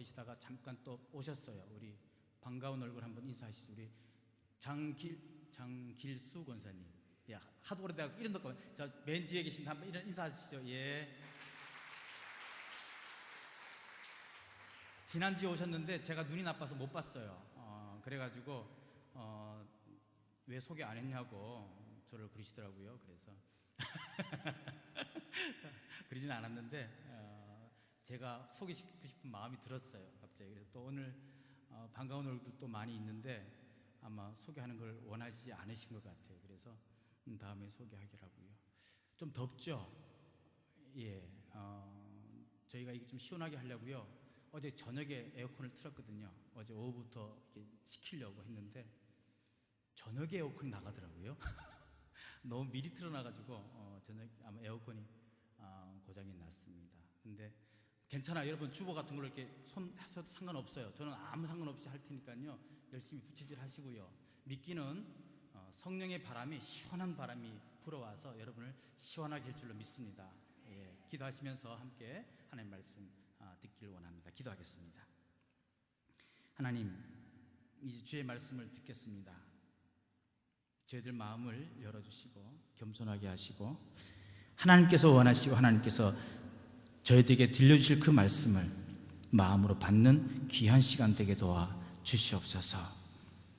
계시다가 잠깐 또 오셨어요. 우리 반가운 얼굴 한번 인사하시죠. 우리 장길수 권사님. 야, 하도 오래돼서 이런 거. 자, 맨 뒤에 계신 한번 이런 인사하시죠. 예. 지난주에 오셨는데 제가 눈이 나빠서 못 봤어요. 그래가지고 왜 소개 안 했냐고 저를 그러시더라고요. 그래서 그러진 않았는데 제가 소개시키고 싶은 마음이 들었어요. 갑자기. 그래서 또 오늘 반가운 얼굴도 많이 있는데 아마 소개하는 걸 원하시지 않으신 것 같아요. 그래서 다음에 소개하기라고요. 좀 덥죠? 예. 저희가 이게 좀 시원하게 하려고요. 어제 저녁에 에어컨을 틀었거든요. 어제 오후부터 이렇게 식히려고 했는데 저녁에 에어컨이 나가더라고요. 너무 미리 틀어놔가지고 저녁 아마 에어컨이 고장이 났습니다. 근데 괜찮아요. 여러분 주보 같은 걸로 이렇게 손 하셔도 상관없어요. 저는 아무 상관없이 할 테니까요. 열심히 부채질 하시고요. 미끼는 성령의 바람이, 시원한 바람이 불어와서 여러분을 시원하게 할 줄로 믿습니다. 예, 기도하시면서 함께 하나님 말씀 듣길 원합니다. 기도하겠습니다. 하나님, 이제 주의 말씀을 듣겠습니다. 저희들 마음을 열어주시고 겸손하게 하시고 하나님께서 원하시고 하나님께서 저희들에게 들려주실 그 말씀을 마음으로 받는 귀한 시간 되게 도와 주시옵소서.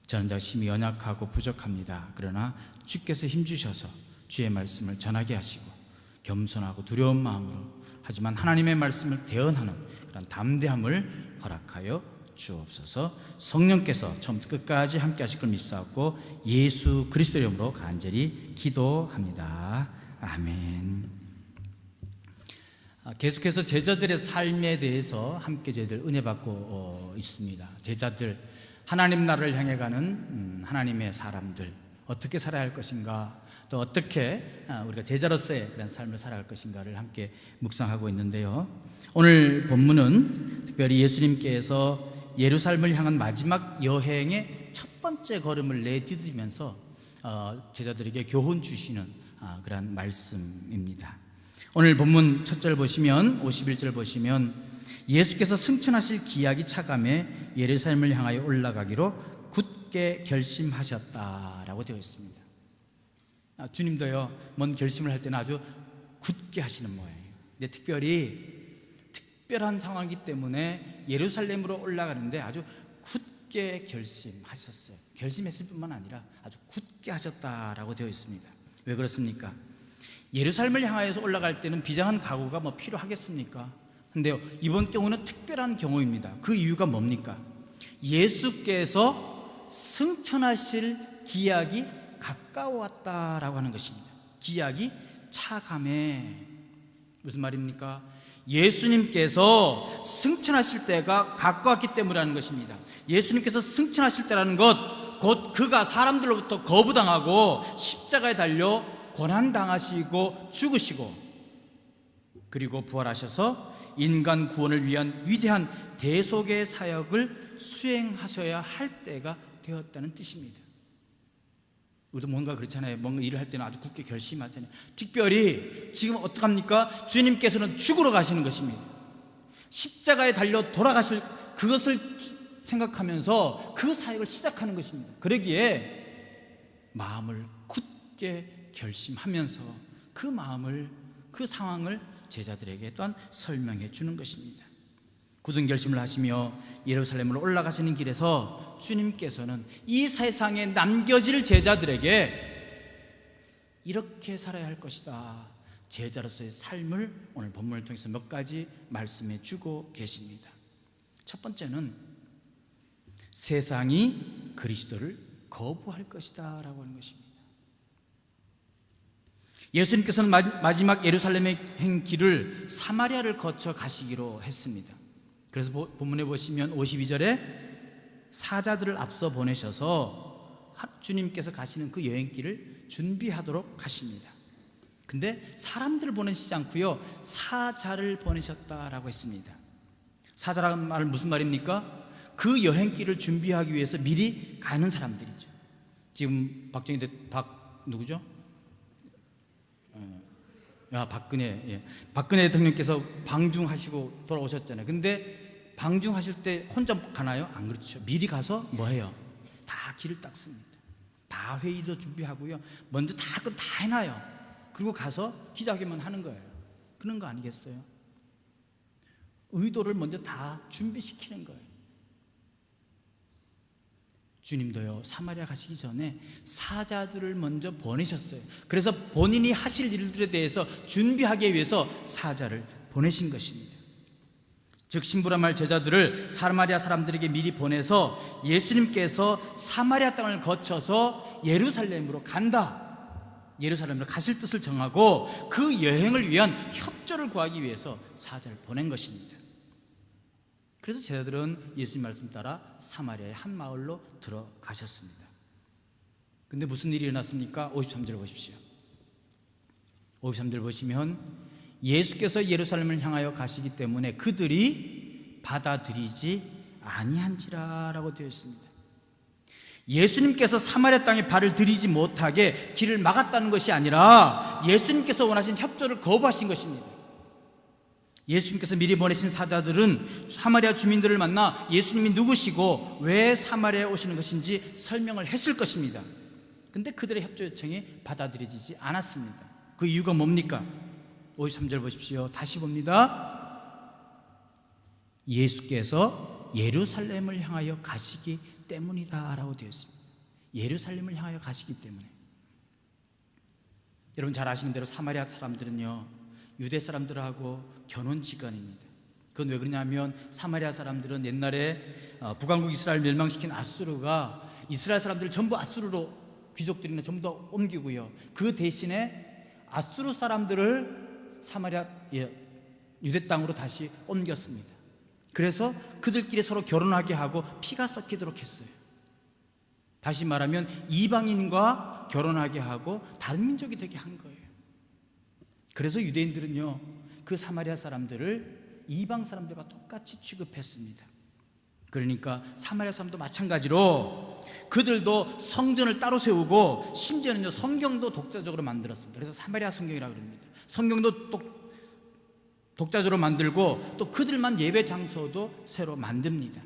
저는 자신이 연약하고 부족합니다. 그러나 주께서 힘주셔서 주의 말씀을 전하게 하시고 겸손하고 두려운 마음으로 하지만 하나님의 말씀을 대언하는 그런 담대함을 허락하여 주옵소서. 성령께서 처음부터 끝까지 함께 하실 걸 믿사옵고 예수 그리스도 이름으로 간절히 기도합니다. 아멘. 계속해서 제자들의 삶에 대해서 함께 저희들 은혜 받고 있습니다. 제자들, 하나님 나라를 향해 가는 하나님의 사람들, 어떻게 살아야 할 것인가, 또 어떻게 우리가 제자로서의 그런 삶을 살아갈 것인가를 함께 묵상하고 있는데요. 오늘 본문은 특별히 예수님께서 예루살렘을 향한 마지막 여행의 첫 번째 걸음을 내디디면서 제자들에게 교훈 주시는 그런 말씀입니다. 오늘 본문 첫 절 보시면 51절 보시면 예수께서 승천하실 기약이 차감해 예루살렘을 향하여 올라가기로 굳게 결심하셨다라고 되어 있습니다. 주님도요, 뭔 결심을 할 때는 아주 굳게 하시는 모양이에요. 근데 특별한 상황이기 때문에 예루살렘으로 올라가는데 아주 굳게 결심하셨어요. 결심했을 뿐만 아니라 아주 굳게 하셨다라고 되어 있습니다. 왜 그렇습니까? 예루살렘을 향하여서 올라갈 때는 비장한 각오가 뭐 필요하겠습니까? 근데요, 이번 경우는 특별한 경우입니다. 그 이유가 뭡니까? 예수께서 승천하실 기약이 가까워왔다라고 하는 것입니다. 기약이 차감해. 무슨 말입니까? 예수님께서 승천하실 때가 가까웠기 때문이라는 것입니다. 예수님께서 승천하실 때라는 것, 곧 그가 사람들로부터 거부당하고 십자가에 달려 고난당하시고 죽으시고 그리고 부활하셔서 인간 구원을 위한 위대한 대속의 사역을 수행하셔야 할 때가 되었다는 뜻입니다. 우리도 뭔가 그렇잖아요. 뭔가 일을 할 때는 아주 굳게 결심하잖아요. 특별히 지금 어떡합니까? 주님께서는 죽으러 가시는 것입니다. 십자가에 달려 돌아가실 그것을 생각하면서 그 사역을 시작하는 것입니다. 그러기에 마음을 굳게 결심하면서 그 마음을, 그 상황을 제자들에게 또한 설명해 주는 것입니다. 굳은 결심을 하시며 예루살렘으로 올라가시는 길에서 주님께서는 이 세상에 남겨질 제자들에게 이렇게 살아야 할 것이다, 제자로서의 삶을 오늘 본문을 통해서 몇 가지 말씀해 주고 계십니다. 첫 번째는 세상이 그리스도를 거부할 것이다 라고 하는 것입니다. 예수님께서는 마지막 예루살렘의 길을 사마리아를 거쳐 가시기로 했습니다. 그래서 본문에 보시면 52절에 사자들을 앞서 보내셔서 주님께서 가시는 그 여행길을 준비하도록 하십니다. 근데 사람들을 보내시지 않고요, 사자를 보내셨다라고 했습니다. 사자라는 말은 무슨 말입니까? 그 여행길을 준비하기 위해서 미리 가는 사람들이죠. 지금 누구죠? 박근혜 대통령께서 방중하시고 돌아오셨잖아요. 근데 방중하실 때 혼자 가나요? 안 그렇죠. 미리 가서 뭐 해요? 다 길을 닦습니다. 다 회의도 준비하고요. 먼저 다 할 건 다 해놔요. 그리고 가서 기자회견만 하는 거예요. 그런 거 아니겠어요? 의도를 먼저 다 준비시키는 거예요. 주님도요, 사마리아 가시기 전에 사자들을 먼저 보내셨어요. 그래서 본인이 하실 일들에 대해서 준비하기 위해서 사자를 보내신 것입니다. 즉 신부라 제자들을 사마리아 사람들에게 미리 보내서 예수님께서 사마리아 땅을 거쳐서 예루살렘으로 간다, 예루살렘으로 가실 뜻을 정하고 그 여행을 위한 협조를 구하기 위해서 사자를 보낸 것입니다. 그래서 제자들은 예수님 말씀 따라 사마리아의 한 마을로 들어가셨습니다. 근데 무슨 일이 일어났습니까? 53절 보십시오. 53절 보시면 예수께서 예루살렘을 향하여 가시기 때문에 그들이 받아들이지 아니한지라 라고 되어 있습니다. 예수님께서 사마리아 땅에 발을 들이지 못하게 길을 막았다는 것이 아니라 예수님께서 원하신 협조를 거부하신 것입니다. 예수님께서 미리 보내신 사자들은 사마리아 주민들을 만나 예수님이 누구시고 왜 사마리아에 오시는 것인지 설명을 했을 것입니다. 근데 그들의 협조 요청이 받아들여지지 않았습니다. 그 이유가 뭡니까? 53절 보십시오. 다시 봅니다. 예수께서 예루살렘을 향하여 가시기 때문이다 라고 되어 있습니다. 예루살렘을 향하여 가시기 때문에. 여러분 잘 아시는 대로 사마리아 사람들은요, 유대 사람들하고 견혼지간입니다. 그건 왜 그러냐면 사마리아 사람들은 옛날에 북왕국 이스라엘 멸망시킨 아수르가 이스라엘 사람들을 전부 아수르로, 귀족들이나 전부 다 옮기고요, 그 대신에 아수르 사람들을 사마리아 유대 땅으로 다시 옮겼습니다. 그래서 그들끼리 서로 결혼하게 하고 피가 섞이도록 했어요. 다시 말하면 이방인과 결혼하게 하고 다른 민족이 되게 한 거예요. 그래서 유대인들은요, 그 사마리아 사람들을 이방 사람들과 똑같이 취급했습니다. 그러니까 사마리아 사람도 마찬가지로 그들도 성전을 따로 세우고 심지어는요 성경도 독자적으로 만들었습니다. 그래서 사마리아 성경이라고 합니다. 성경도 독자적으로 만들고 또 그들만 예배 장소도 새로 만듭니다.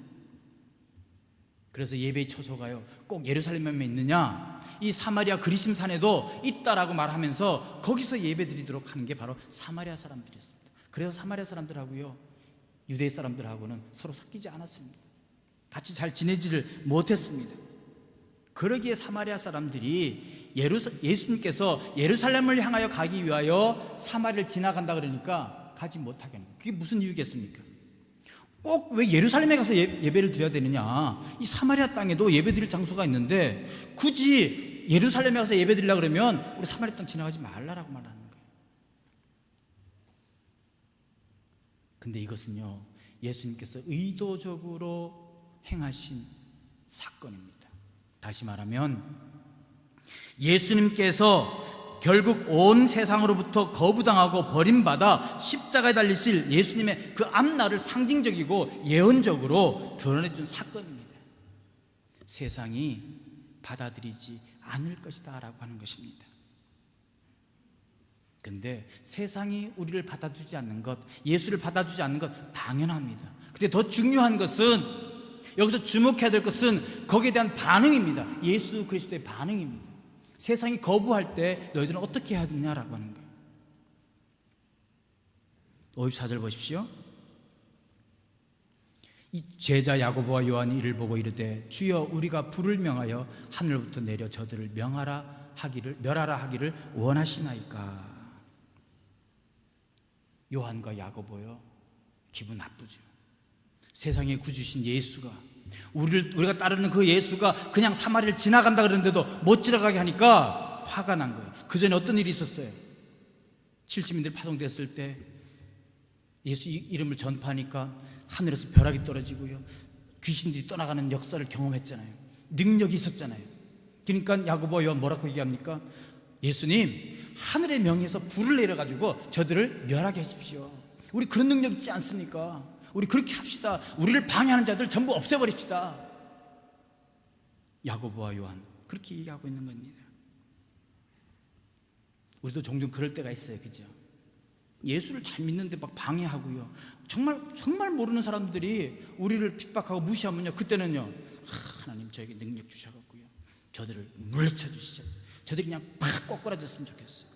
그래서 예배의 처소가요 꼭 예루살렘에만 있느냐, 이 사마리아 그리심산에도 있다라고 말하면서 거기서 예배 드리도록 하는 게 바로 사마리아 사람들이었습니다. 그래서 사마리아 사람들하고요 유대 사람들하고는 서로 섞이지 않았습니다. 같이 잘 지내지를 못했습니다. 그러기에 사마리아 사람들이 예수님께서 예루살렘을 향하여 가기 위하여 사마리아를 지나간다 그러니까 가지 못하게 하는 거예요. 그게 무슨 이유겠습니까? 꼭 왜 예루살렘에 가서 예배를 드려야 되느냐, 이 사마리아 땅에도 예배 드릴 장소가 있는데 굳이 예루살렘에 가서 예배 드리려고 그러면 우리 사마리아 땅 지나가지 말라라고 말하는 거예요. 근데 이것은요 예수님께서 의도적으로 행하신 사건입니다. 다시 말하면 예수님께서 결국 온 세상으로부터 거부당하고 버림받아 십자가에 달리실 예수님의 그 앞날을 상징적이고 예언적으로 드러내준 사건입니다. 세상이 받아들이지 않을 것이다 라고 하는 것입니다. 근데 세상이 우리를 받아주지 않는 것, 예수를 받아주지 않는 것 당연합니다. 근데 더 중요한 것은, 여기서 주목해야 될 것은 거기에 대한 반응입니다. 예수 그리스도의 반응입니다. 세상이 거부할 때 너희들은 어떻게 해야 되냐라고 하는 거예요. 54절 보십시오. 이 제자 야고보와 요한이 이를 보고 이르되 주여 우리가 불을 명하여 하늘부터 내려 저들을 멸하라 하기를 원하시나이까. 요한과 야고보요 기분 나쁘죠. 세상에 구주신 예수가, 우리가 따르는 그 예수가 그냥 사마리아를 지나간다 그러는데도 못 지나가게 하니까 화가 난 거예요. 그 전에 어떤 일이 있었어요? 70인들 파송됐을 때 예수 이름을 전파하니까 하늘에서 벼락이 떨어지고요 귀신들이 떠나가는 역사를 경험했잖아요. 능력이 있었잖아요. 그러니까 야고보와 요한 뭐라고 얘기합니까? 예수님, 하늘의 명에서 불을 내려가지고 저들을 멸하게 하십시오. 우리 그런 능력 있지 않습니까? 우리 그렇게 합시다. 우리를 방해하는 자들 전부 없애버립시다. 야고보와 요한 그렇게 얘기하고 있는 겁니다. 우리도 종종 그럴 때가 있어요, 그죠? 예수를 잘 믿는데 막 방해하고요. 정말 모르는 사람들이 우리를 핍박하고 무시하면요, 그때는요, 하나님 저에게 능력 주셔갖고요, 저들을 물리쳐 주시죠. 저들이 그냥 팍 꼬꾸라졌으면 좋겠어요.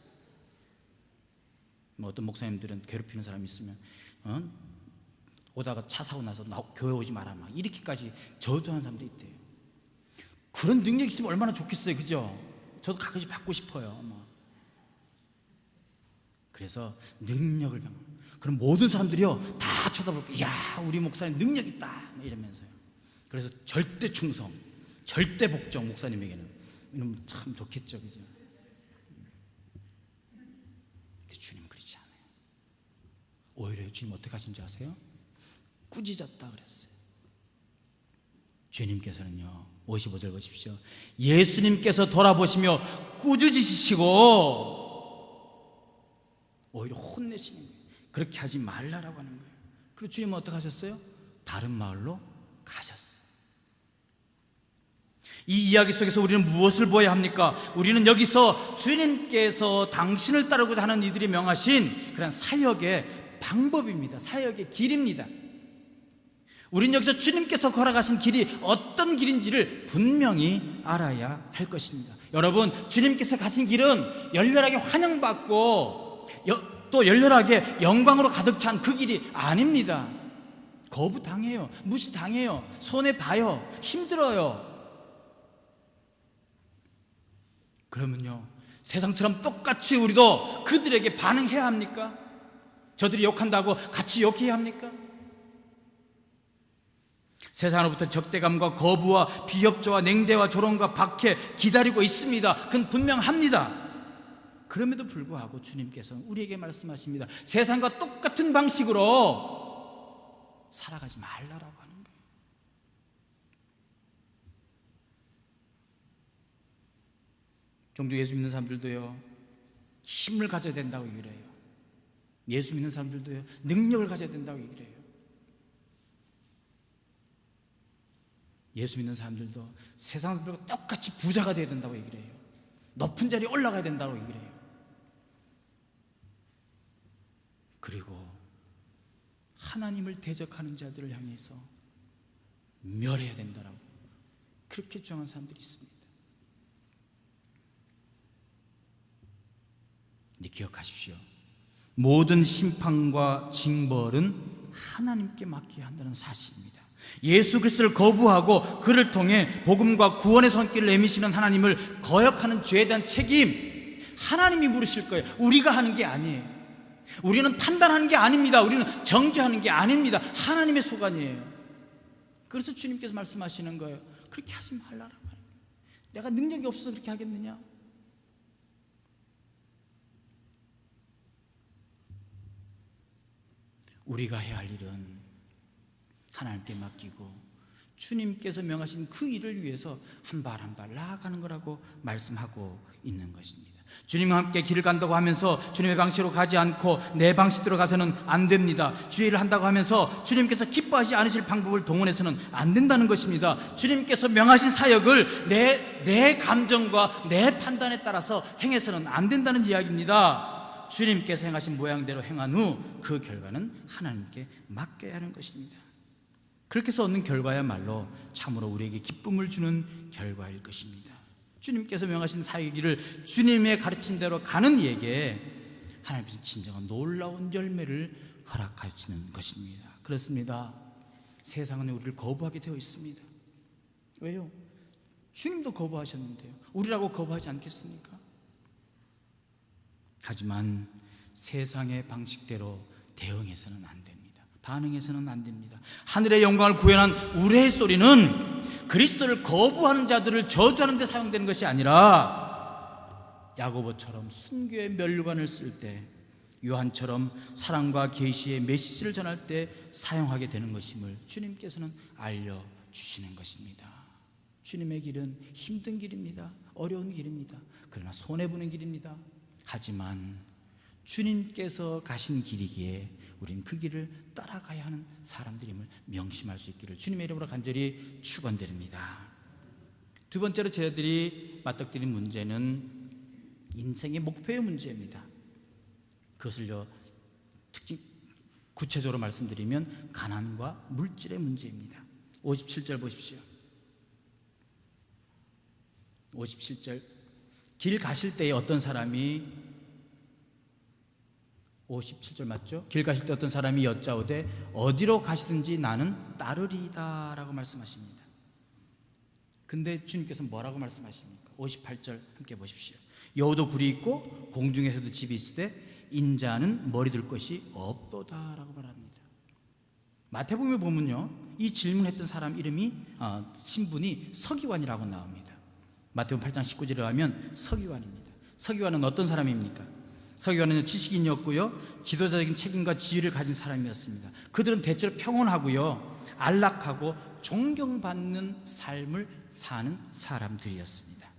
뭐 어떤 목사님들은 괴롭히는 사람이 있으면 오다가 차 사고 나서 교회 오지 마라 막 이렇게까지 저주하는 사람도 있대요. 그런 능력 있으면 얼마나 좋겠어요, 그죠? 저도 가끔씩 받고 싶어요. 그래서 능력을 받는, 그럼 모든 사람들이요 다 쳐다볼 거예요. 야, 우리 목사님 능력 있다 이러면서요. 그래서 절대 충성, 절대 복종, 목사님에게는 이러면 참 좋겠죠, 그죠? 근데 주님 그렇지 않아요. 오히려 주님 어떻게 하신 줄 아세요? 꾸짖었다 그랬어요. 주님께서는요, 55절 보십시오. 예수님께서 돌아보시며 꾸짖으시고 오히려 혼내시는 거예요. 그렇게 하지 말라라고 하는 거예요. 그리고 주님은 어떻게 하셨어요? 다른 마을로 가셨어요. 이 이야기 속에서 우리는 무엇을 보아야 합니까? 우리는 여기서 주님께서 당신을 따르고자 하는 이들이 명하신 그런 사역의 방법입니다. 사역의 길입니다. 우리는 여기서 주님께서 걸어가신 길이 어떤 길인지를 분명히 알아야 할 것입니다. 여러분, 주님께서 가신 길은 열렬하게 환영받고 또 열렬하게 영광으로 가득 찬 그 길이 아닙니다. 거부당해요, 무시당해요, 손해봐요, 힘들어요. 그러면요, 세상처럼 똑같이 우리도 그들에게 반응해야 합니까? 저들이 욕한다고 같이 욕해야 합니까? 세상으로부터 적대감과 거부와 비협조와 냉대와 조롱과 박해 기다리고 있습니다. 그건 분명합니다. 그럼에도 불구하고 주님께서는 우리에게 말씀하십니다. 세상과 똑같은 방식으로 살아가지 말라라고 하는 거예요. 종종 예수 믿는 사람들도요, 힘을 가져야 된다고 얘기를 해요. 예수 믿는 사람들도요, 능력을 가져야 된다고 얘기를 해요. 예수 믿는 사람들도 세상 사람들과 똑같이 부자가 되어야 된다고 얘기를 해요. 높은 자리에 올라가야 된다고 얘기를 해요. 그리고 하나님을 대적하는 자들을 향해서 멸해야 된다라고 그렇게 주장하는 사람들이 있습니다. 근데 기억하십시오. 모든 심판과 징벌은 하나님께 맡겨야 한다는 사실입니다. 예수 그리스도를 거부하고 그를 통해 복음과 구원의 손길을 내미시는 하나님을 거역하는 죄에 대한 책임 하나님이 물으실 거예요. 우리가 하는 게 아니에요. 우리는 판단하는 게 아닙니다. 우리는 정죄하는 게 아닙니다. 하나님의 소관이에요. 그래서 주님께서 말씀하시는 거예요. 그렇게 하지 말라라고. 내가 능력이 없어서 그렇게 하겠느냐? 우리가 해야 할 일은 하나님께 맡기고 주님께서 명하신 그 일을 위해서 한 발 한 발 나아가는 거라고 말씀하고 있는 것입니다. 주님과 함께 길을 간다고 하면서 주님의 방식으로 가지 않고 내 방식대로 가서는 안 됩니다. 주의 일을 한다고 하면서 주님께서 기뻐하지 않으실 방법을 동원해서는 안 된다는 것입니다. 주님께서 명하신 사역을 내 감정과 내 판단에 따라서 행해서는 안 된다는 이야기입니다. 주님께서 행하신 모양대로 행한 후 그 결과는 하나님께 맡겨야 하는 것입니다. 그렇게 해서 얻는 결과야말로 참으로 우리에게 기쁨을 주는 결과일 것입니다. 주님께서 명하신 사역의 길을 주님의 가르친 대로 가는 이에게 하나님께서 진정한 놀라운 열매를 허락하시는 것입니다. 그렇습니다. 세상은 우리를 거부하게 되어 있습니다. 왜요? 주님도 거부하셨는데요. 우리라고 거부하지 않겠습니까? 하지만 세상의 방식대로 대응해서는 안 됩니다. 반응해서는 안 됩니다. 하늘의 영광을 구현한 우레의 소리는 그리스도를 거부하는 자들을 저주하는 데 사용되는 것이 아니라 야고보처럼 순교의 면류관을 쓸 때, 요한처럼 사랑과 계시의 메시지를 전할 때 사용하게 되는 것임을 주님께서는 알려주시는 것입니다. 주님의 길은 힘든 길입니다. 어려운 길입니다. 그러나 손해보는 길입니다. 하지만 주님께서 가신 길이기에 우리는 그 길을 따라가야 하는 사람들임을 명심할 수 있기를 주님의 이름으로 간절히 축원드립니다. 두 번째로 저희들이 맞닥뜨린 문제는 인생의 목표의 문제입니다. 그것을요 특징 구체적으로 말씀드리면 가난과 물질의 문제입니다. 57절 보십시오. 57절 길 가실 때에 어떤 사람이 57절 맞죠? 길 가실 때 어떤 사람이 여짜오되 어디로 가시든지 나는 따르리이다 라고 말씀하십니다. 근데 주님께서 뭐라고 말씀하십니까? 58절 함께 보십시오. 여우도 굴이 있고 공중에서도 집이 있으되 인자는 머리 둘 것이 없도다 라고 말합니다. 마태복음에 보면요, 이 질문했던 사람 이름이 신분이 서기관이라고 나옵니다. 마태복음 8장 19절에 가면 서기관입니다. 서기관은 어떤 사람입니까? 서기관은 지식인이었고요, 지도자적인 책임과 지위를 가진 사람이었습니다. 그들은 대체로 평온하고요, 안락하고 존경받는 삶을 사는 사람들이었습니다.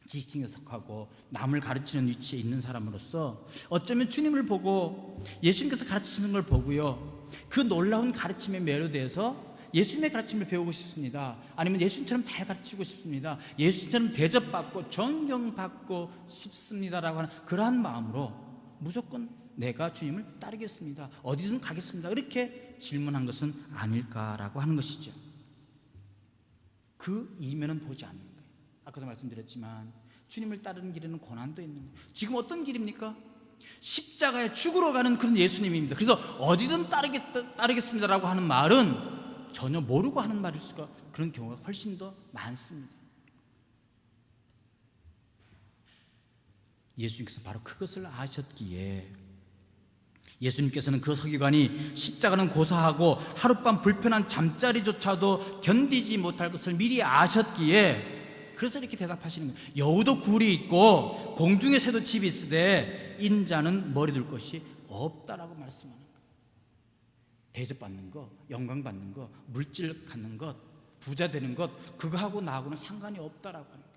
지식층에 속하고 남을 가르치는 위치에 있는 사람으로서 어쩌면 주님을 보고 예수님께서 가르치시는 걸 보고요, 그 놀라운 가르침에 매료돼서 예수님의 가르침을 배우고 싶습니다. 아니면 예수님처럼 잘 가르치고 싶습니다. 예수님처럼 대접받고 존경받고 싶습니다라고 하는 그러한 마음으로 무조건 내가 주님을 따르겠습니다, 어디든 가겠습니다, 이렇게 질문한 것은 아닐까라고 하는 것이죠. 그 이면은 보지 않는 거예요. 아까도 말씀드렸지만 주님을 따르는 길에는 고난도 있는 거예요. 지금 어떤 길입니까? 십자가에 죽으러 가는 그런 예수님입니다. 그래서 어디든 따르겠습니다라고 하는 말은 전혀 모르고 하는 말일 수가, 그런 경우가 훨씬 더 많습니다. 예수님께서 바로 그것을 아셨기에 예수님께서는 그 서기관이 십자가는 고사하고 하룻밤 불편한 잠자리조차도 견디지 못할 것을 미리 아셨기에 그래서 이렇게 대답하시는 거예요. 여우도 굴이 있고 공중에 새도 집이 있으되 인자는 머리 둘 것이 없다라고 말씀하는 거예요. 대접받는 것, 영광받는 것, 물질 갖는 것, 부자 되는 것, 그거하고 나하고는 상관이 없다라고 하는 거예요.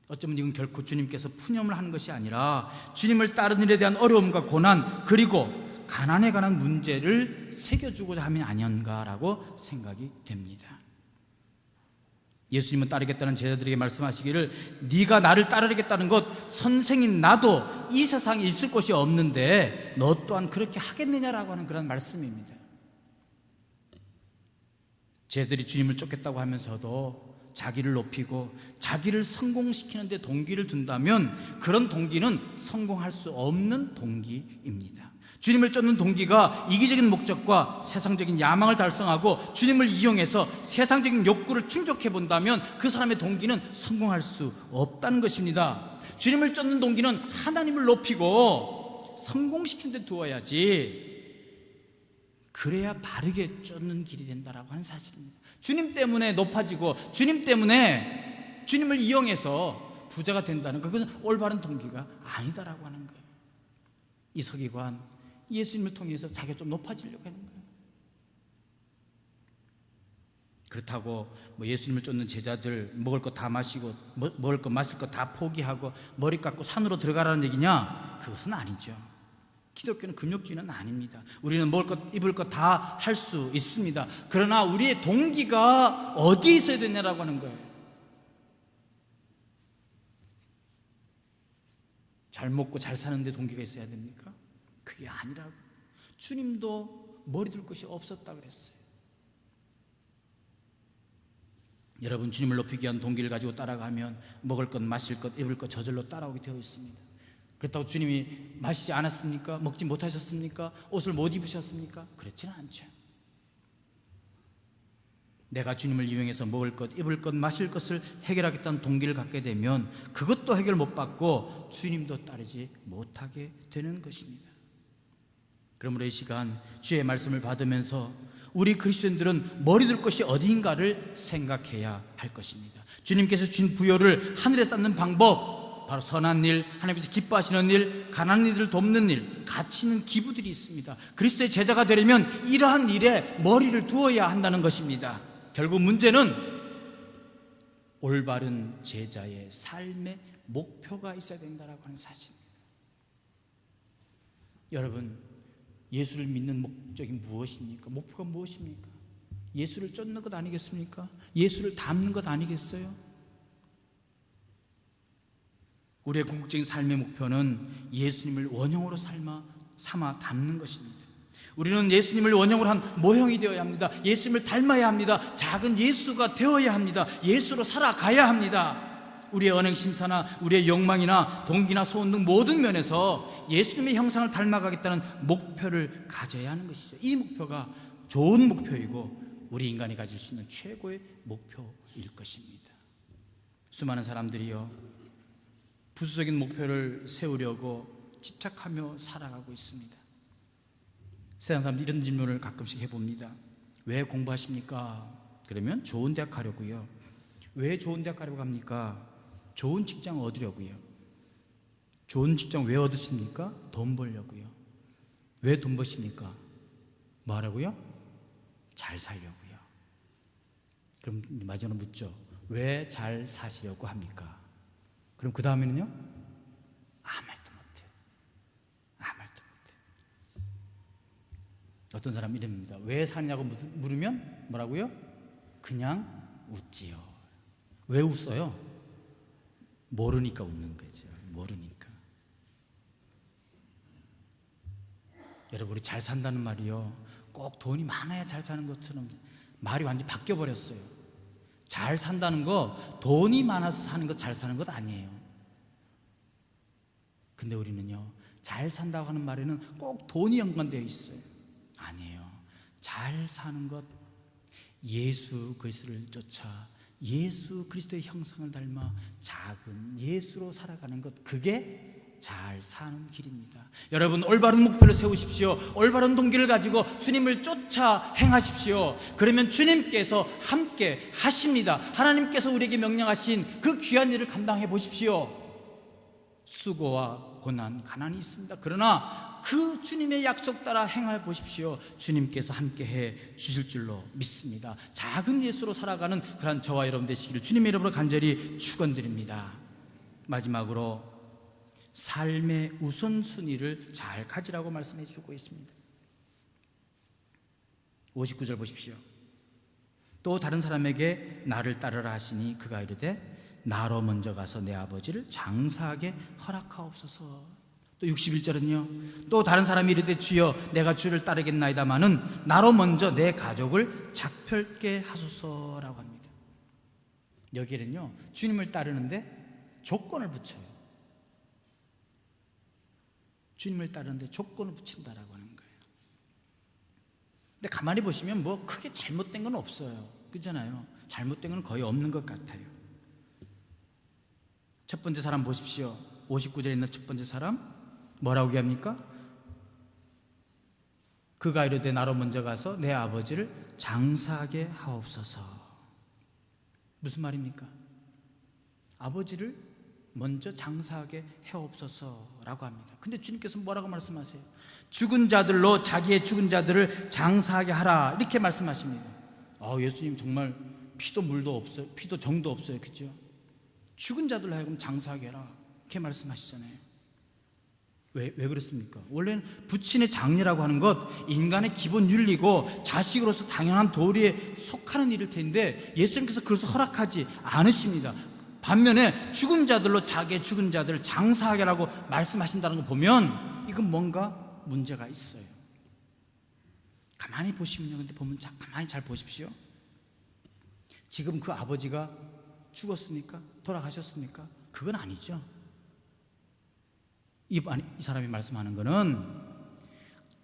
어쩌면 이건 결코 주님께서 푸념을 하는 것이 아니라 주님을 따르는 일에 대한 어려움과 고난, 그리고 가난에 관한 문제를 새겨주고자 함이 아니었는가라고 생각이 됩니다. 예수님은 따르겠다는 제자들에게 말씀하시기를 네가 나를 따르겠다는 것, 선생인 나도 이 세상에 있을 곳이 없는데 너 또한 그렇게 하겠느냐라고 하는 그런 말씀입니다. 제자들이 주님을 쫓겠다고 하면서도 자기를 높이고 자기를 성공시키는 데 동기를 둔다면 그런 동기는 성공할 수 없는 동기입니다. 주님을 쫓는 동기가 이기적인 목적과 세상적인 야망을 달성하고 주님을 이용해서 세상적인 욕구를 충족해 본다면 그 사람의 동기는 성공할 수 없다는 것입니다. 주님을 쫓는 동기는 하나님을 높이고 성공시키는 데 두어야지, 그래야 바르게 쫓는 길이 된다라고 하는 사실입니다. 주님 때문에 높아지고 주님 때문에 주님을 이용해서 부자가 된다는 것, 그것은 올바른 동기가 아니다라고 하는 거예요. 이 서기관 예수님을 통해서 자기가 좀 높아지려고 하는 거예요. 그렇다고 예수님을 쫓는 제자들 먹을 거 다 마시고 먹을 거 마실 거 다 포기하고 머리 깎고 산으로 들어가라는 얘기냐? 그것은 아니죠. 기독교는 금욕주의는 아닙니다. 우리는 먹을 것 입을 것 다 할 수 있습니다. 그러나 우리의 동기가 어디 있어야 되냐라고 하는 거예요. 잘 먹고 잘 사는데 동기가 있어야 됩니까? 그게 아니라고. 주님도 머리 둘 것이 없었다 그랬어요. 여러분, 주님을 높이기 위한 동기를 가지고 따라가면 먹을 것, 마실 것, 입을 것 저절로 따라오게 되어 있습니다. 그렇다고 주님이 마시지 않았습니까? 먹지 못하셨습니까? 옷을 못 입으셨습니까? 그렇지는 않죠. 내가 주님을 이용해서 먹을 것, 입을 것, 마실 것을 해결하겠다는 동기를 갖게 되면 그것도 해결 못 받고 주님도 따르지 못하게 되는 것입니다. 그러므로 이 시간 주의 말씀을 받으면서 우리 그리스도인들은 머리 둘 것이 어디인가를 생각해야 할 것입니다. 주님께서 주신 부요를 하늘에 쌓는 방법, 바로 선한 일, 하나님께서 기뻐하시는 일, 가난한 이들을 돕는 일, 가치 있는 기부들이 있습니다. 그리스도의 제자가 되려면 이러한 일에 머리를 두어야 한다는 것입니다. 결국 문제는 올바른 제자의 삶의 목표가 있어야 된다고 하는 사실입니다. 여러분, 예수를 믿는 목적이 무엇입니까? 목표가 무엇입니까? 예수를 쫓는 것 아니겠습니까? 예수를 닮는 것 아니겠어요? 우리의 궁극적인 삶의 목표는 예수님을 원형으로 삼아 담는 것입니다. 우리는 예수님을 원형으로 한 모형이 되어야 합니다. 예수님을 닮아야 합니다. 작은 예수가 되어야 합니다. 예수로 살아가야 합니다. 우리의 언행심사나 우리의 욕망이나 동기나 소원 등 모든 면에서 예수님의 형상을 닮아가겠다는 목표를 가져야 하는 것이죠. 이 목표가 좋은 목표이고 우리 인간이 가질 수 있는 최고의 목표일 것입니다. 수많은 사람들이요, 부수적인 목표를 세우려고 집착하며 살아가고 있습니다. 세상 사람들이 이런 질문을 가끔씩 해봅니다. 왜 공부하십니까? 그러면 좋은 대학 가려고요. 왜 좋은 대학 가려고 합니까? 좋은 직장 얻으려고요. 좋은 직장 왜 얻으십니까? 돈 벌려고요. 왜 돈 버십니까? 뭐 하라고요? 잘 살려고요. 그럼 마지막으로 묻죠. 왜 잘 사시려고 합니까? 그럼 그 다음에는요? 아무 말도 못해요. 아무 말도 못해요. 어떤 사람이 이럽니다. 왜 사느냐고 물으면 뭐라고요? 그냥 웃지요. 왜 웃어요? 모르니까 웃는 거죠. 모르니까. 여러분, 우리 잘 산다는 말이요, 꼭 돈이 많아야 잘 사는 것처럼 말이 완전히 바뀌어버렸어요. 잘 산다는 거, 돈이 많아서 사는 것, 잘 사는 것 아니에요. 근데 우리는요, 잘 산다고 하는 말에는 꼭 돈이 연관되어 있어요. 아니에요. 잘 사는 것, 예수 그리스도를 쫓아 예수 그리스도의 형상을 닮아 작은 예수로 살아가는 것, 그게 잘 사는 길입니다. 여러분, 올바른 목표를 세우십시오. 올바른 동기를 가지고 주님을 쫓아 행하십시오. 그러면 주님께서 함께 하십니다. 하나님께서 우리에게 명령하신 그 귀한 일을 감당해 보십시오. 수고와 고난, 가난이 있습니다. 그러나 그 주님의 약속 따라 행해 보십시오. 주님께서 함께 해 주실 줄로 믿습니다. 작은 예수로 살아가는 그런 저와 여러분 되시기를 주님의 이름으로 간절히 축원드립니다. 마지막으로 삶의 우선순위를 잘 가지라고 말씀해 주고 있습니다. 59절 보십시오. 또 다른 사람에게 나를 따르라 하시니 그가 이르되 나로 먼저 가서 내 아버지를 장사하게 허락하옵소서. 또 61절은요, 또 다른 사람이 이르되 주여 내가 주를 따르겠나이다마는 나로 먼저 내 가족을 작별케 하소서라고 합니다. 여기에는요, 주님을 따르는데 조건을 붙여요. 주님을 따르는데 조건을 붙인다라고 하는 거예요. 근데 가만히 보시면 뭐 크게 잘못된 건 없어요. 그렇잖아요. 잘못된 건 거의 없는 것 같아요. 첫 번째 사람 보십시오. 59절에 있는 첫 번째 사람 뭐라고 얘기합니까? 그가 이르되 나로 먼저 가서 내 아버지를 장사하게 하옵소서. 무슨 말입니까? 아버지를 먼저 장사하게 해옵소서라고 합니다. 근데 주님께서 뭐라고 말씀하세요? 죽은 자들로 자기의 죽은 자들을 장사하게 하라, 이렇게 말씀하십니다. 예수님 정말 피도 물도 없어요. 피도 정도 없어요. 그죠? 죽은 자들로 하여금 장사하게 해라, 이렇게 말씀하시잖아요. 왜 그렇습니까? 원래는 부친의 장례라고 하는 것, 인간의 기본 윤리고 자식으로서 당연한 도리에 속하는 일일 텐데 예수님께서 그것을 허락하지 않으십니다. 반면에 죽은 자들로 자기의 죽은 자들을 장사하게 하라고 말씀하신다는 거 보면 이건 뭔가 문제가 있어요. 가만히 보시면요, 근데 보면 가만히 잘 보십시오. 지금 그 아버지가 죽었습니까? 돌아가셨습니까? 그건 아니죠. 이 사람이 말씀하는 거는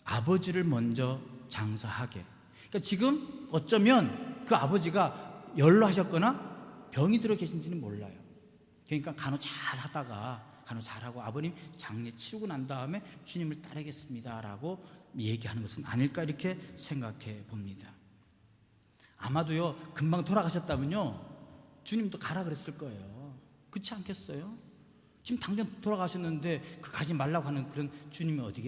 아버지를 먼저 장사하게. 그러니까 지금 어쩌면 그 아버지가 연로하셨거나 병이 들어 계신지는 몰라요. 그러니까 간호 잘 하다가, 간호 잘하고 아버님 장례 치르고 난 다음에 주님을 따르겠습니다 라고 얘기하는 것은 아닐까, 이렇게 생각해 봅니다. 아마도요, 금방 돌아가셨다면요, 주님도 가라 그랬을 거예요. 그렇지 않겠어요? 지금 당장 돌아가셨는데 그 가지 말라고 하는 그런 주님이 어디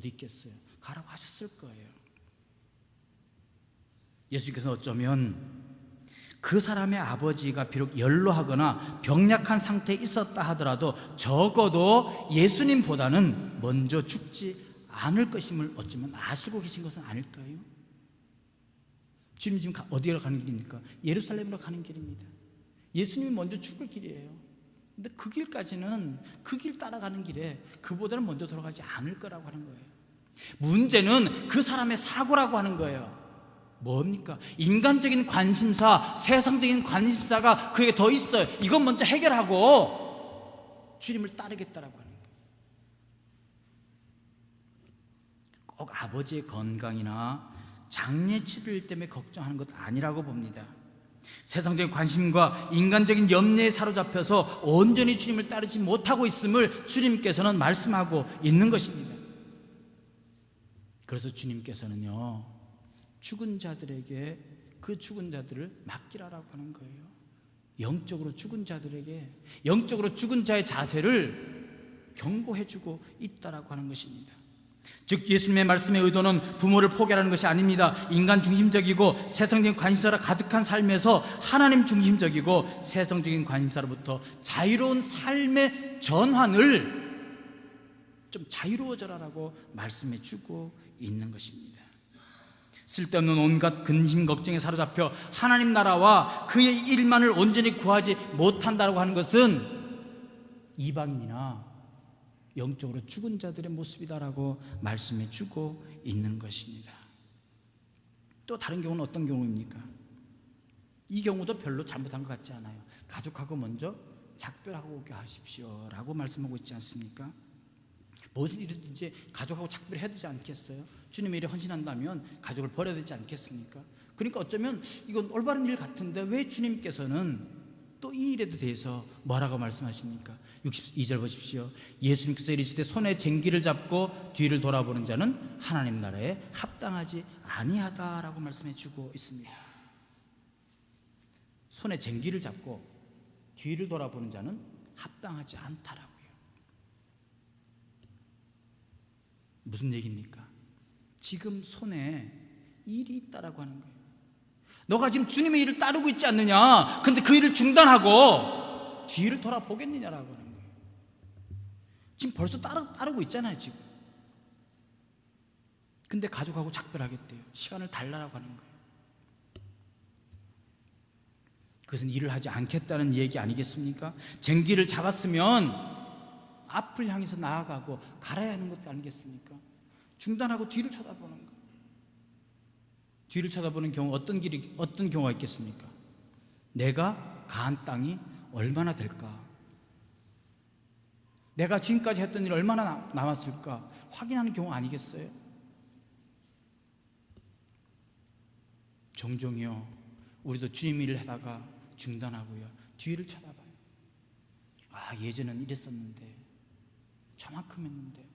있겠어요? 가라고 하셨을 거예요. 예수님께서는 어쩌면 그 사람의 아버지가 비록 연로하거나 병약한 상태에 있었다 하더라도 적어도 예수님보다는 먼저 죽지 않을 것임을 어쩌면 아시고 계신 것은 아닐까요? 주님 지금 어디로 가는 길입니까? 예루살렘으로 가는 길입니다. 예수님이 먼저 죽을 길이에요. 근데 그 길까지는 그 길 따라가는 길에 그보다는 먼저 돌아가지 않을 거라고 하는 거예요. 문제는 그 사람의 사고라고 하는 거예요. 뭡니까? 인간적인 관심사, 세상적인 관심사가 그에게 더 있어요. 이건 먼저 해결하고 주님을 따르겠다라고 하는 거예요. 꼭 아버지의 건강이나 장례 치료일 때문에 걱정하는 것 아니라고 봅니다. 세상적인 관심과 인간적인 염려에 사로잡혀서 온전히 주님을 따르지 못하고 있음을 주님께서는 말씀하고 있는 것입니다. 그래서 주님께서는요, 죽은 자들에게 그 죽은 자들을 맡기라라고 하는 거예요. 영적으로 죽은 자들에게, 영적으로 죽은 자의 자세를 경고해주고 있다라고 하는 것입니다. 즉 예수님의 말씀의 의도는 부모를 포기하라는 것이 아닙니다. 인간 중심적이고 세상적인 관심사로 가득한 삶에서 하나님 중심적이고 세상적인 관심사로부터 자유로운 삶의 전환을 좀 자유로워져라라고 말씀해 주고 있는 것입니다. 쓸데없는 온갖 근심 걱정에 사로잡혀 하나님 나라와 그의 일만을 온전히 구하지 못한다고 하는 것은 이방인이나 영적으로 죽은 자들의 모습이다라고 말씀해 주고 있는 것입니다. 또 다른 경우는 어떤 경우입니까? 이 경우도 별로 잘못한 것 같지 않아요. 가족하고 먼저 작별하고 오게 하십시오 라고 말씀하고 있지 않습니까? 무슨 일이든지 가족하고 작별해야 되지 않겠어요? 주님의 일에 헌신한다면 가족을 버려야 되지 않겠습니까? 그러니까 어쩌면 이건 올바른 일 같은데 왜 주님께서는 또 이 일에 대해서 뭐라고 말씀하십니까? 62절 보십시오. 예수님께서 이르시되 손에 쟁기를 잡고 뒤를 돌아보는 자는 하나님 나라에 합당하지 아니하다라고 말씀해 주고 있습니다. 손에 쟁기를 잡고 뒤를 돌아보는 자는 합당하지 않다라고요. 무슨 얘기입니까? 지금 손에 일이 있다라고 하는 거예요. 너가 지금 주님의 일을 따르고 있지 않느냐? 근데 그 일을 중단하고 뒤를 돌아보겠느냐라고 하는 거예요. 지금 벌써 따르고 있잖아요, 지금. 근데 가족하고 작별하겠대요. 시간을 달라라고 하는 거예요. 그것은 일을 하지 않겠다는 얘기 아니겠습니까? 쟁기를 잡았으면 앞을 향해서 나아가고 갈아야 하는 것도 아니겠습니까? 중단하고 뒤를 쳐다보는 거. 뒤를 쳐다보는 경우 어떤 경우가 있겠습니까? 내가 가한 땅이 얼마나 될까? 내가 지금까지 했던 일 얼마나 남았을까? 확인하는 경우 아니겠어요? 종종요, 우리도 주님 일을 하다가 중단하고요, 뒤를 쳐다봐요. 아, 예전엔 이랬었는데, 저만큼 했는데.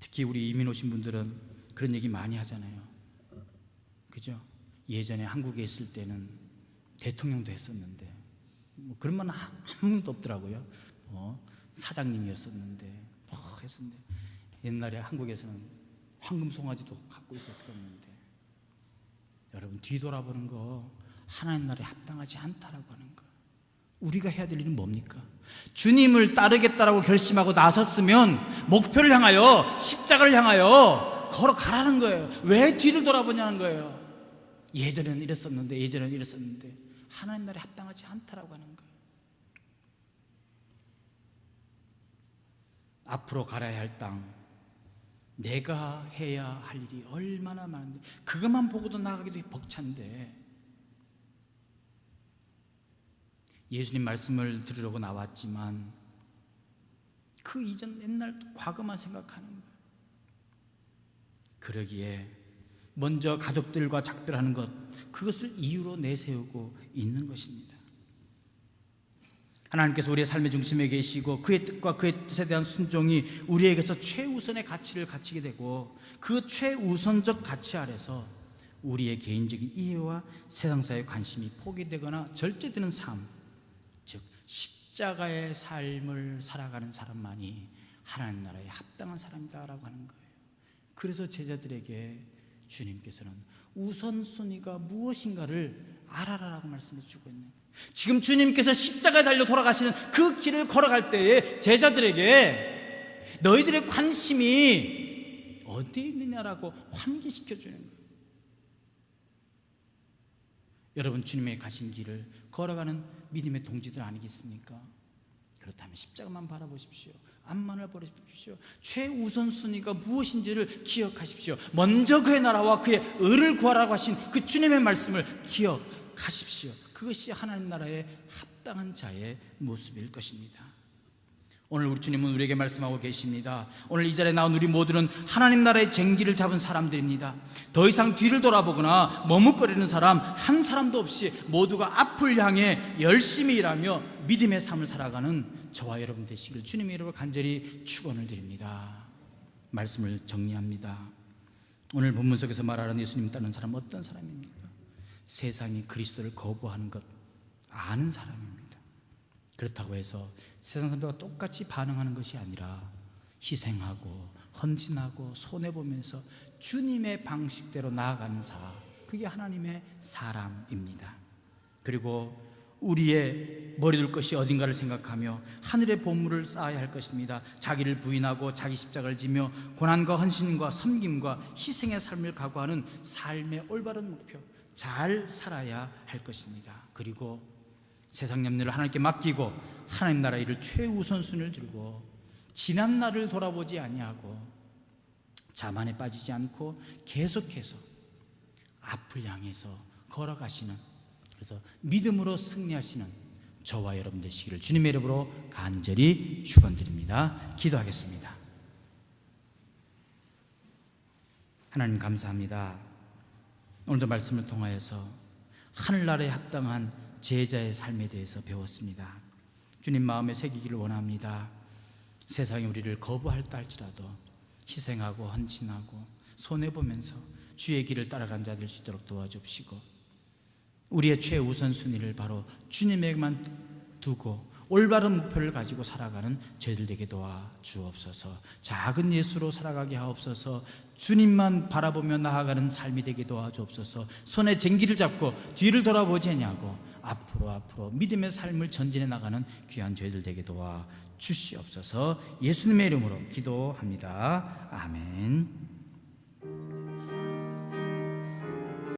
특히 우리 이민 오신 분들은 그런 얘기 많이 하잖아요. 그죠? 예전에 한국에 있을 때는 대통령도 했었는데, 뭐 그런 말 한 명도 없더라고요. 사장님이었었는데, 했었는데, 옛날에 한국에서는 황금 송아지도 갖고 있었었는데, 여러분 뒤돌아보는 거 하나님 나라에 합당하지 않다라고 하는 거. 우리가 해야 될 일은 뭡니까? 주님을 따르겠다라고 결심하고 나섰으면 목표를 향하여, 십자가를 향하여 걸어가라는 거예요. 왜 뒤를 돌아보냐는 거예요. 예전에는 이랬었는데 하나님 나라에 합당하지 않다라고 하는 거예요. 앞으로 가야 할 땅, 내가 해야 할 일이 얼마나 많은데 그것만 보고도 나가기도 벅찬데, 예수님 말씀을 들으려고 나왔지만 그 이전 옛날 과거만 생각하는 거예요. 그러기에 먼저 가족들과 작별하는 것, 그것을 이유로 내세우고 있는 것입니다. 하나님께서 우리의 삶의 중심에 계시고 그의 뜻과 그의 뜻에 대한 순종이 우리에게서 최우선의 가치를 갖추게 되고, 그 최우선적 가치 아래서 우리의 개인적인 이해와 세상사의 관심이 포기되거나 절제되는 삶, 즉 십자가의 삶을 살아가는 사람만이 하나님 나라에 합당한 사람이다라고 하는 거예요. 그래서 제자들에게 주님께서는 우선순위가 무엇인가를 알아라라고 말씀해 주고 있는 거예요. 지금 주님께서 십자가에 달려 돌아가시는 그 길을 걸어갈 때에 제자들에게 너희들의 관심이 어디에 있느냐라고 환기시켜 주는 거예요. 여러분 주님의 가신 길을 걸어가는 믿음의 동지들 아니겠습니까? 그렇다면 십자가만 바라보십시오. 앞만을 버리십시오. 최우선순위가 무엇인지를 기억하십시오. 먼저 그의 나라와 그의 의를 구하라고 하신 그 주님의 말씀을 기억하십시오. 그것이 하나님 나라에 합당한 자의 모습일 것입니다. 오늘 우리 주님은 우리에게 말씀하고 계십니다. 오늘 이 자리에 나온 우리 모두는 하나님 나라의 쟁기를 잡은 사람들입니다. 더 이상 뒤를 돌아보거나 머뭇거리는 사람 한 사람도 없이 모두가 앞을 향해 열심히 일하며 믿음의 삶을 살아가는 저와 여러분 되시길 주님의 이름으로 간절히 축원을 드립니다. 말씀을 정리합니다. 오늘 본문 속에서 말하는 예수님 따르는 사람은 어떤 사람입니까? 세상이 그리스도를 거부하는 것 아는 사람입니다. 그렇다고 해서 세상 사람들과 똑같이 반응하는 것이 아니라 희생하고 헌신하고 손해보면서 주님의 방식대로 나아가는 사, 그게 하나님의 사람입니다. 그리고 우리의 머리둘 것이 어딘가를 생각하며 하늘의 보물을 쌓아야 할 것입니다. 자기를 부인하고 자기 십자가를 지며 고난과 헌신과 섬김과 희생의 삶을 각오하는 삶의 올바른 목표, 잘 살아야 할 것입니다. 그리고 세상 염려를 하나님께 맡기고 하나님 나라 일을 최우선순위를 들고 지난 날을 돌아보지 아니하고 자만에 빠지지 않고 계속해서 앞을 향해서 걸어가시는, 그래서 믿음으로 승리하시는 저와 여러분 되시기를 주님의 이름으로 간절히 축원드립니다. 기도하겠습니다. 하나님 감사합니다. 오늘도 말씀을 통하여서 하늘나라에 합당한 제자의 삶에 대해서 배웠습니다. 주님 마음에 새기기를 원합니다. 세상이 우리를 거부할다 할지라도 희생하고 헌신하고 손해보면서 주의 길을 따라가는 자 될 수 있도록 도와주시고 우리의 최우선순위를 바로 주님에게만 두고 올바른 목표를 가지고 살아가는 저희들 되게 도와주옵소서. 작은 예수로 살아가게 하옵소서. 주님만 바라보며 나아가는 삶이 되게 도와주옵소서. 손에 쟁기를 잡고 뒤를 돌아보지 않냐고 앞으로 믿음의 삶을 전진해 나가는 귀한 저희들 되게 도와주시옵소서. 예수님의 이름으로 기도합니다. 아멘.